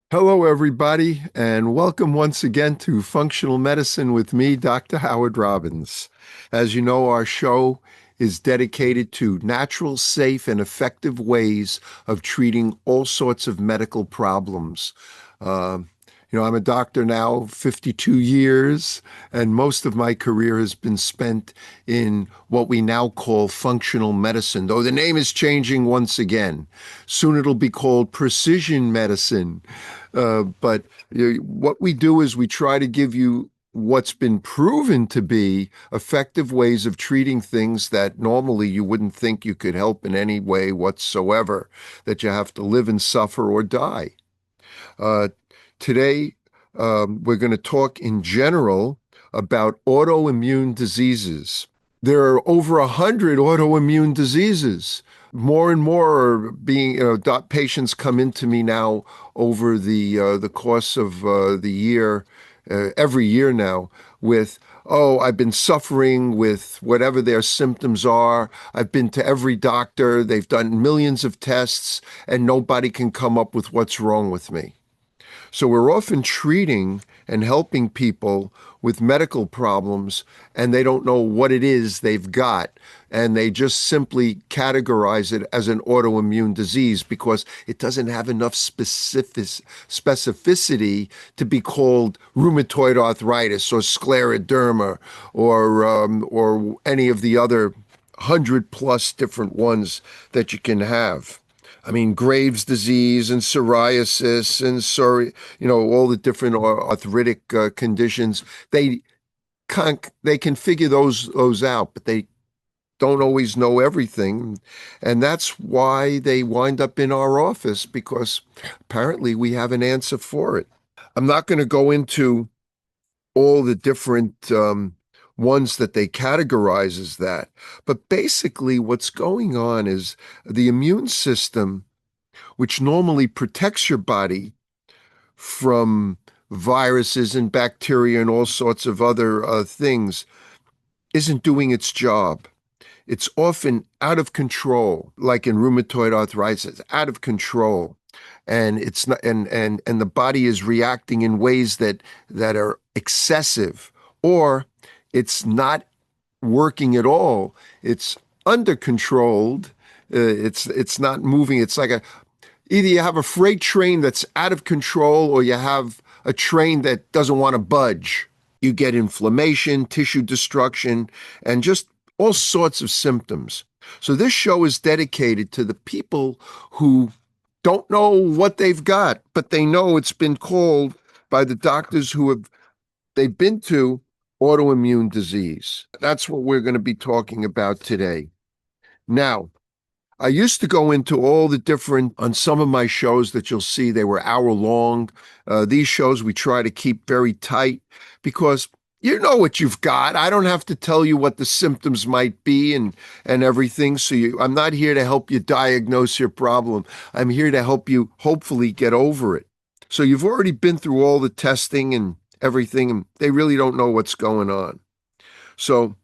Hello, everybody, and welcome once again to Functional Medicine with me, Dr. Howard Robbins. As you know, our show is dedicated to natural, safe, and effective ways of treating all sorts of medical problems. Um, I'm a doctor now, 52 years, and most of my career has been spent in what we now call functional medicine, though the name is changing once again. Soon it'll be called precision medicine. But what we do is we try to give you what's been proven to be effective ways of treating things that normally you wouldn't think you could help in any way whatsoever, that you have to live and suffer or die. Uh, Today, we're going to talk in general about autoimmune diseases. There are over 100 autoimmune diseases. More and more are being, patients come into me now over the course of the year, every year now, with, oh, I've been suffering with whatever their symptoms are. I've been to every doctor. They've done millions of tests, and nobody can come up with what's wrong with me. So we're often treating and helping people with medical problems, and they don't know what it is they've got. And they just simply categorize it as an autoimmune disease because it doesn't have enough specificity to be called rheumatoid arthritis or scleroderma or any of the other 100+ different ones that you can have. I mean, Graves' disease and psoriasis and all the different arthritic conditions. They can figure those out, but they don't always know everything, and that's why they wind up in our office because apparently we have an answer for it. I'm not going to go into all the different ones that they categorize as that, but basically what's going on is the immune system, which normally protects your body from viruses and bacteria and all sorts of other things, isn't doing its job. It's often out of control, like in rheumatoid arthritis, it's out of control. And it's not, and the body is reacting in ways that are excessive, or it's not working at all. It's under controlled. It's not moving. It's like either you have a freight train that's out of control or you have a train that doesn't want to budge. You get inflammation, tissue destruction, and just all sorts of symptoms. So this show is dedicated to the people who don't know what they've got, but they know it's been called by the doctors they've been to autoimmune disease. That's what we're going to be talking about today. Now, I used to go into all the different, on some of my shows that you'll see, they were hour long. These shows we try to keep very tight because you know what you've got. I don't have to tell you what the symptoms might be and everything. I'm not here to help you diagnose your problem. I'm here to help you hopefully get over it. So you've already been through all the testing and everything, and they really don't know what's going on. So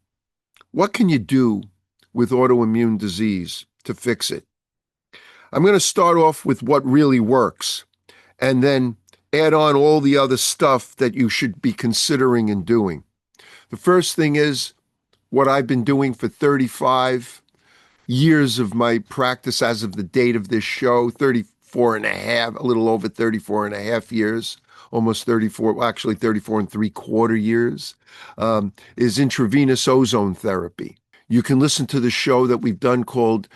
what can you do with autoimmune disease to fix it? I'm going to start off with what really works and then add on all the other stuff that you should be considering and doing. The first thing is what I've been doing for 35 years of my practice as of the date of this show, 34 and a half, a little over 34 and a half years, almost 34, well, actually 34 and 3/4 years, is intravenous ozone therapy. You can listen to the show that we've done called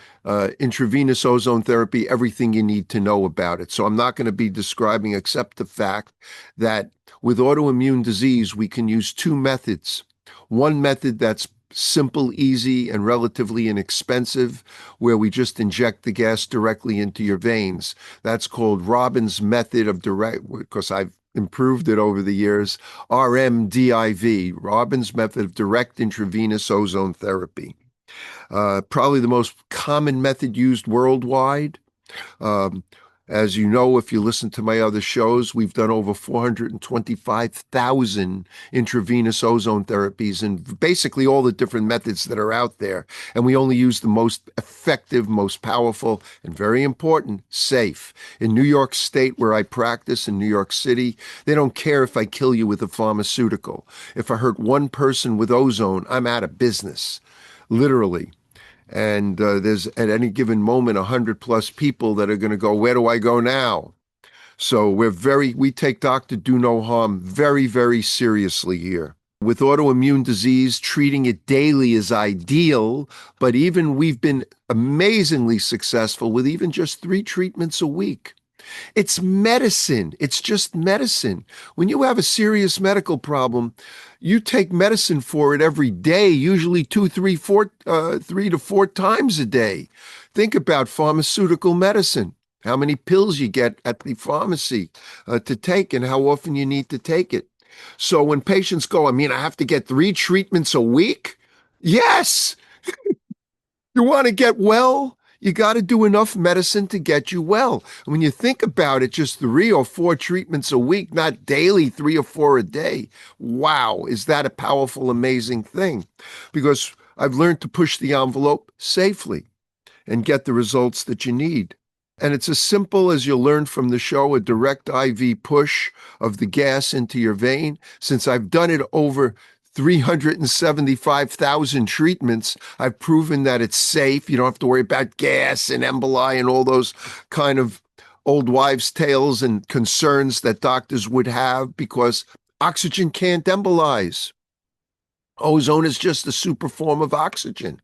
Intravenous Ozone Therapy, Everything You Need to Know About It. So I'm not going to be describing except the fact that with autoimmune disease, we can use two methods. One method that's simple, easy, and relatively inexpensive, where we just inject the gas directly into your veins. That's called Robbins' method of direct, because I've improved it over the years, RMDIV, Robbins' method of direct intravenous ozone therapy. Probably the most common method used worldwide. Um, As you know, if you listen to my other shows, we've done over 425,000 intravenous ozone therapies and basically all the different methods that are out there. And we only use the most effective, most powerful, and very important, safe. In New York State, where I practice in New York City, they don't care if I kill you with a pharmaceutical. If I hurt one person with ozone, I'm out of business, literally. And there's at any given moment 100+ people that are going to go, where do I go now? So we take Dr. Do No Harm very, very seriously here. With autoimmune disease, treating it daily is ideal, but even we've been amazingly successful with even just 3 treatments a week. It's medicine. It's just medicine. When you have a serious medical problem, you take medicine for it every day, usually 3 to 4 times a day. Think about pharmaceutical medicine, how many pills you get at the pharmacy to take and how often you need to take it. So when patients go, I have to get 3 treatments a week? Yes. You want to get well? You got to do enough medicine to get you well. When you think about it, just 3 or 4 treatments a week, not daily, 3 or 4 a day. Wow, is that a powerful, amazing thing? Because I've learned to push the envelope safely and get the results that you need. And it's as simple as you'll learn from the show, a direct IV push of the gas into your vein. Since I've done it over 375,000 treatments, I've proven that it's safe. You don't have to worry about gas and emboli and all those kind of old wives' tales and concerns that doctors would have because oxygen can't embolize. Ozone is just a super form of oxygen,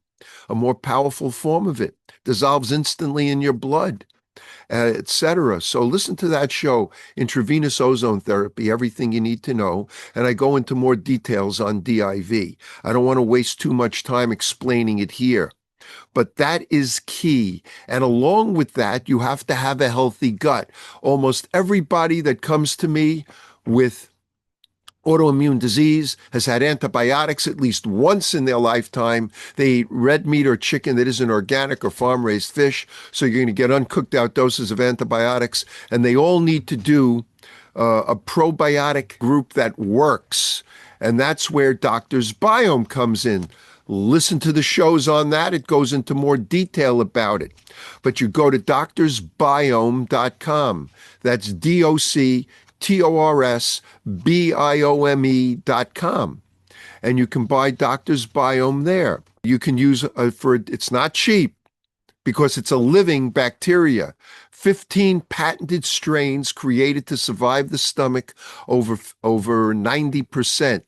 a more powerful form of it, dissolves instantly in your blood, etc. So listen to that show, Intravenous Ozone Therapy, Everything You Need to Know, and I go into more details on DIV. I don't want to waste too much time explaining it here, but that is key. And along with that, you have to have a healthy gut. Almost everybody that comes to me with autoimmune disease has had antibiotics at least once in their lifetime. They eat red meat or chicken that isn't organic or farm-raised fish, so you're going to get uncooked out doses of antibiotics, and they all need to do a probiotic group that works, and that's where Doctor's Biome comes in. Listen to the shows on that. It goes into more detail about it. But you go to doctorsbiome.com. That's DOCTORSBIOME.com. And you can buy Doctor's Biome there. You can use it's not cheap because it's a living bacteria. 15 patented strains created to survive the stomach over 90%.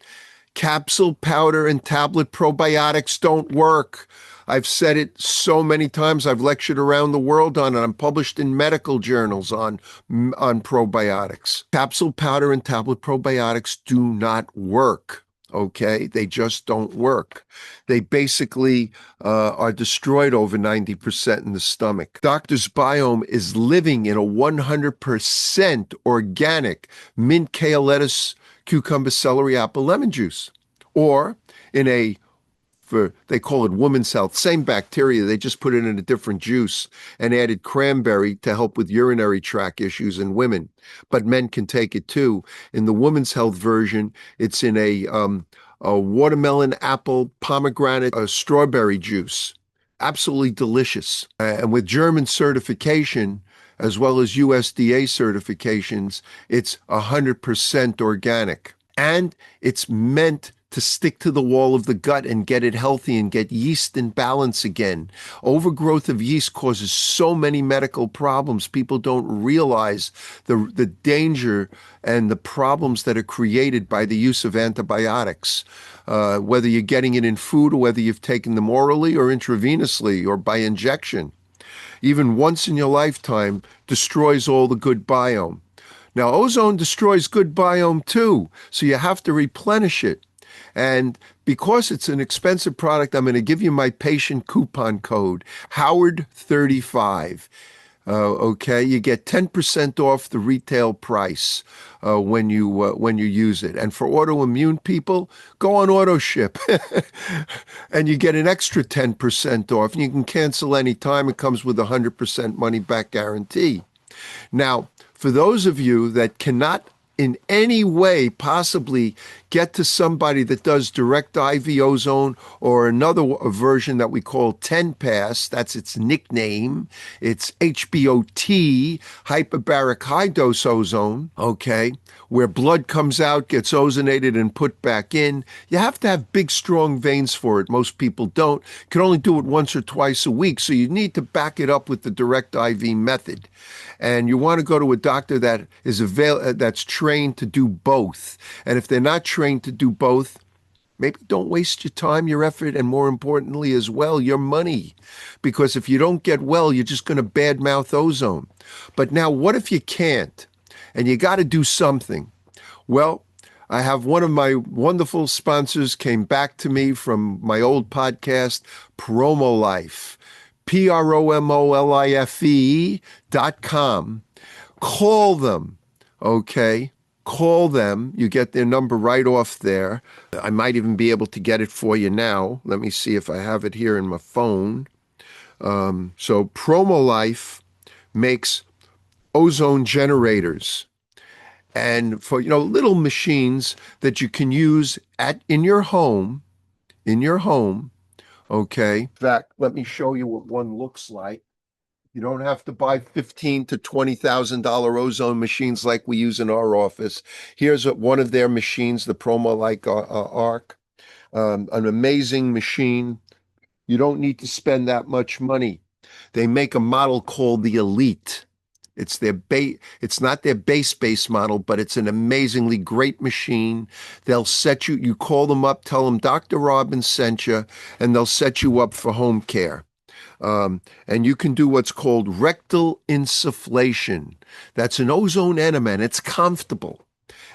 Capsule, powder, and tablet probiotics don't work. I've said it so many times. I've lectured around the world on it. I'm published in medical journals on probiotics. Capsule, powder, and tablet probiotics do not work. Okay, they just don't work. They basically are destroyed over 90% in the stomach. Doctor's Biome is living in a 100% organic mint, kale, lettuce, cucumber, celery, apple, lemon juice, or in they call it woman's health, same bacteria, they just put it in a different juice and added cranberry to help with urinary tract issues in women, but men can take it too. In the woman's health version, it's in a watermelon, apple, pomegranate, strawberry juice. Absolutely delicious. And with German certification, as well as USDA certifications, it's 100% organic. And it's meant to stick to the wall of the gut and get it healthy and get yeast in balance again. Overgrowth of yeast causes so many medical problems. People don't realize the danger and the problems that are created by the use of antibiotics, whether you're getting it in food or whether you've taken them orally or intravenously or by injection. Even once in your lifetime, destroys all the good biome. Now, ozone destroys good biome too, so you have to replenish it. And because it's an expensive product, I'm going to give you my patient coupon code, Howard35. Okay, you get 10% off the retail price when you use it. And for autoimmune people, go on AutoShip, and you get an extra 10% off. And you can cancel anytime. It comes with a 100% money back guarantee. Now, for those of you that cannot in any way possibly get to somebody that does direct IV ozone or another version that we call 10 pass, that's its nickname. It's HBOT, hyperbaric high dose ozone, okay, where blood comes out, gets ozonated and put back in. You have to have big, strong veins for it. Most people don't. You can only do it once or twice a week, so you need to back it up with the direct IV method. And you want to go to a doctor that is that's trained to do both. And if they're not trained to do both, maybe don't waste your time, your effort, and more importantly as well, your money. Because if you don't get well, you're just going to badmouth ozone. But now, what if you can't? And you got to do something. Well, I have one of my wonderful sponsors came back to me from my old podcast, PromoLife, PROMOLIFE.com. Call them, okay? Call them. You get their number right off there. I might even be able to get it for you now. Let me see if I have it here in my phone. So PromoLife makes ozone generators. And for, little machines that you can use in your home, okay? In fact, let me show you what one looks like. You don't have to buy $15,000 to $20,000 ozone machines like we use in our office. Here's one of their machines, the Promo-like Arc. An amazing machine. You don't need to spend that much money. They make a model called the Elite. It's it's not their base model, but it's an amazingly great machine. They'll set you call them up, tell them Dr. Robbins sent you, and they'll set you up for home care. And you can do what's called rectal insufflation. That's an ozone enema, and it's comfortable.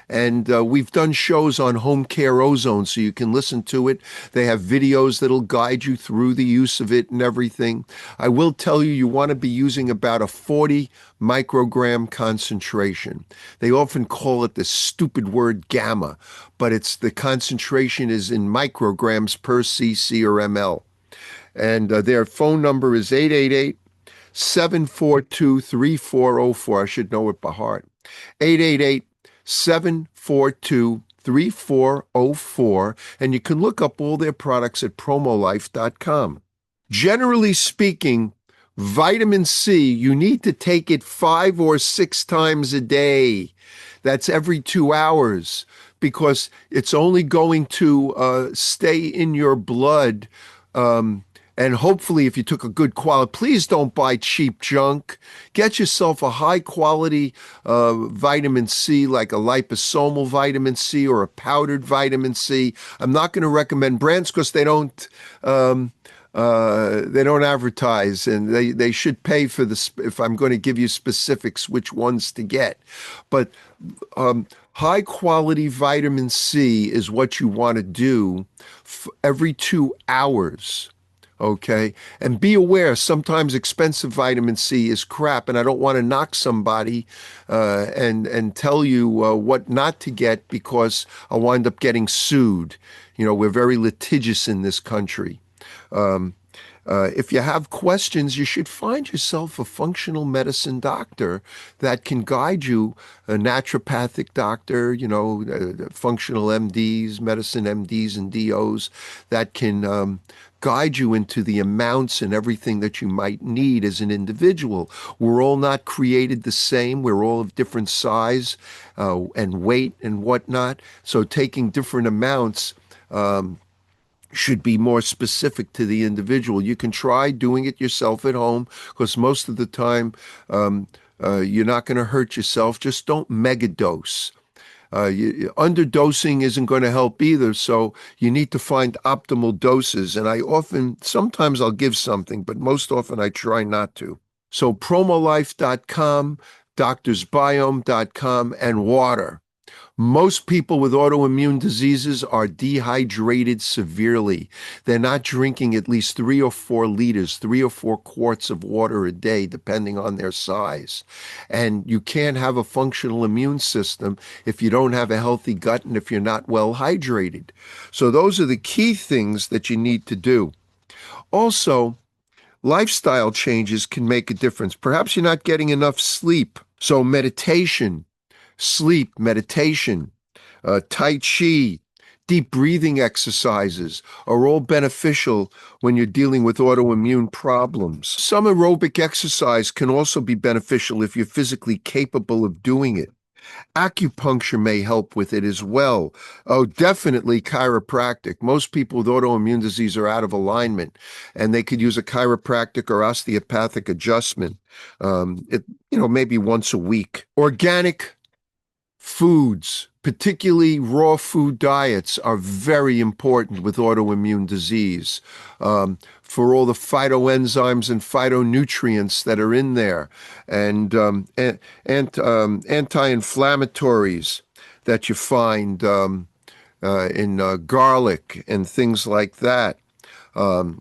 And we've done shows on home care ozone, so you can listen to it. They have videos that'll guide you through the use of it and everything. I will tell you, you want to be using about a 40 microgram concentration. They often call it the stupid word gamma, but the concentration is in micrograms per cc or ml. And their phone number is 888-742-3404. I should know it by heart. 888-742-3404. And you can look up all their products at promolife.com. Generally speaking, vitamin C, you need to take it 5 or 6 times a day. That's every 2 hours, because it's only going to stay in your blood. And hopefully, if you took a good quality, please don't buy cheap junk. Get yourself a high quality vitamin C, like a liposomal vitamin C or a powdered vitamin C. I'm not going to recommend brands because they don't advertise, and they should pay for this if I'm going to give you specifics which ones to get. But high quality vitamin C is what you want to do every 2 hours. Okay. And be aware, sometimes expensive vitamin C is crap, and I don't want to knock somebody and tell you what not to get, because I'll wind up getting sued. We're very litigious in this country. If you have questions, you should find yourself a functional medicine doctor that can guide you, a naturopathic doctor, functional MDs, medicine MDs and DOs that can guide you into the amounts and everything that you might need as an individual. We're all not created the same. We're all of different size and weight and whatnot. So taking different amounts should be more specific to the individual. You can try doing it yourself at home, because most of the time you're not going to hurt yourself. Just don't megadose. Underdosing isn't going to help either, so you need to find optimal doses. And sometimes I'll give something, but most often I try not to. So promolife.com, doctorsbiome.com, and water. Most people with autoimmune diseases are dehydrated severely. They're not drinking at least 3 or 4 liters, 3 or 4 quarts of water a day, depending on their size. And you can't have a functional immune system if you don't have a healthy gut and if you're not well hydrated. So those are the key things that you need to do. Also, Lifestyle changes can make a difference. Perhaps you're not getting enough sleep. So meditation, sleep, meditation, Tai Chi, deep breathing exercises are all beneficial when you're dealing with autoimmune problems. Some aerobic exercise can also be beneficial if you're physically capable of doing it. Acupuncture may help with it as well. Oh, definitely chiropractic. Most people with autoimmune disease are out of alignment, and they could use a chiropractic or osteopathic adjustment. Maybe once a week. Organic foods, particularly raw food diets, are very important with autoimmune disease for all the phytoenzymes and phytonutrients that are in there, and anti-inflammatories that you find in garlic and things like that. Can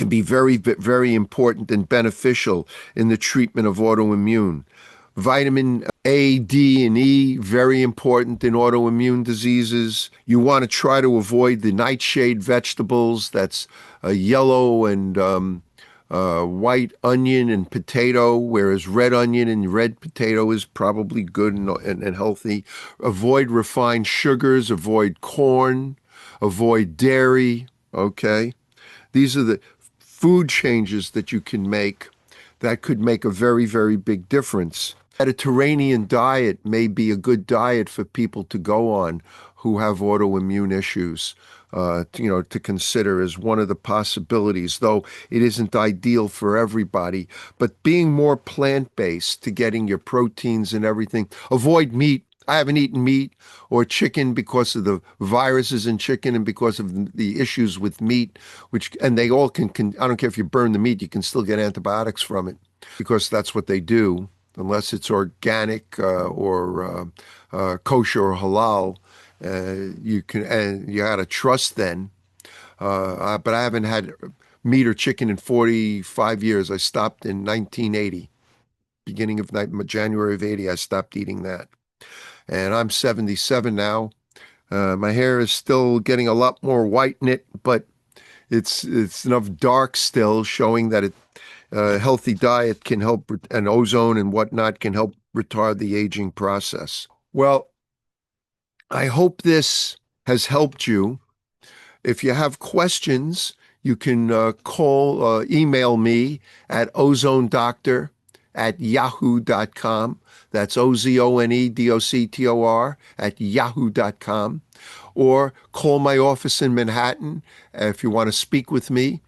be very, very important and beneficial in the treatment of autoimmune. Vitamin A, D, and E, very important in autoimmune diseases. You want to try to avoid the nightshade vegetables. That's yellow and white onion and potato, whereas red onion and red potato is probably good and healthy. Avoid refined sugars, avoid corn, avoid dairy, okay? These are the food changes that you can make that could make a very, very big difference. Mediterranean diet may be a good diet for people to go on who have autoimmune issues, to consider as one of the possibilities, though it isn't ideal for everybody. But being more plant-based to getting your proteins and everything. Avoid meat. I haven't eaten meat or chicken because of the viruses in chicken and because of the issues with meat, and they all can, I don't care if you burn the meat, you can still get antibiotics from it because that's what they do, unless it's organic or kosher or halal. You gotta trust then. But I haven't had meat or chicken in 45 years. I stopped in 1980, beginning of January of 80. I stopped eating that, and I'm 77 now. My hair is still getting a lot more white in it, but it's enough dark still, showing that a healthy diet can help, and ozone and whatnot can help retard the aging process. Well, I hope this has helped you. If you have questions, you can email me at ozonedoctor@yahoo.com. That's OZONEDOCTOR at yahoo.com. Or call my office in Manhattan if you want to speak with me,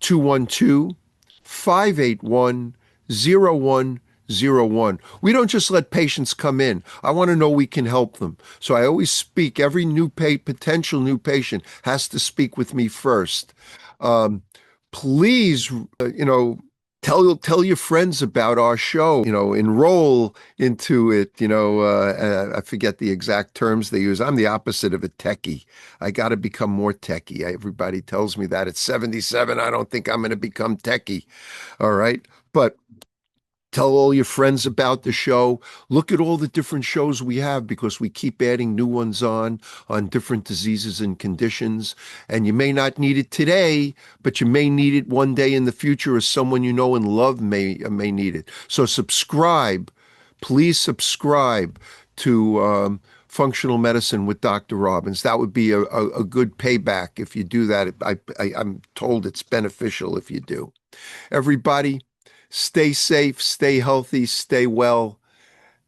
212-581-0101. We don't just let patients come in. I want to know we can help them. So I always speak. Every potential new patient has to speak with me first. Um, Please, tell your friends about our show. Enroll into it. I forget the exact terms they use. I'm the opposite of a techie. I got to become more techie. Everybody tells me that at 77. I don't think I'm going to become techie. All right, but tell all your friends about the show. Look at all the different shows we have because we keep adding new ones on different diseases and conditions. And you may not need it today, but you may need it one day in the future, or someone you know and love may need it. So subscribe. Please subscribe to Functional Medicine with Dr. Robbins. That would be a good payback if you do that. I'm told it's beneficial if you do. Everybody, stay safe, stay healthy, stay well,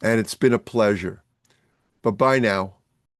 and it's been a pleasure. Bye-bye now.